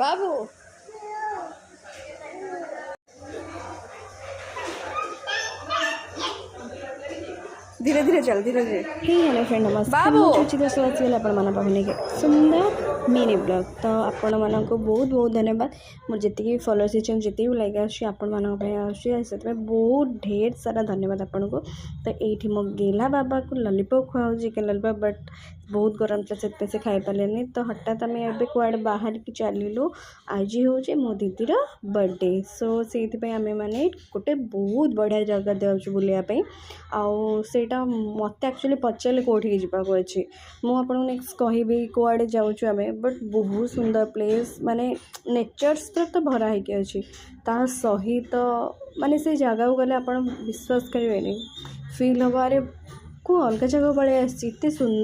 बाबू धीरे धीरे चल धीरे धीरे। हे हेलो फ्रेंड नमस्कार बाबू सुचिता सुहासी आपण मन पाखने सुंदर मिनी ब्लॉग तो आपण मन को बहुत बहुत धन्यवाद मुझे जी फॉलोअर्स जी लाइक आसुँच बहुत ढेर सारा धन्यवाद आपन को। तो ये मो गेला बाबा को लॉलीपॉप खुआ चिकेन लॉलीपॉप बट बहुत गरम था से खाई पारे तो हठात आम ए कुआड़े बाहर की चलू आज हूँ मो दीदीर बर्थडे सो से आम मैंने गोटे बहुत बढ़िया जगह जाऊँ बुलायापी आईटा मत एक्चुअली पचारे कौटी जावाक अच्छे मुझे नेक्स्ट कहि कुआड़े जाऊँ आम बट बहुत सुंदर प्लेस माने नेचर्स तो भरा होगी अच्छी ता सहित माने से जगह को गले आप विश्वास करेंगे फिल हम अरे को अलग जगह पड़े सुंदर।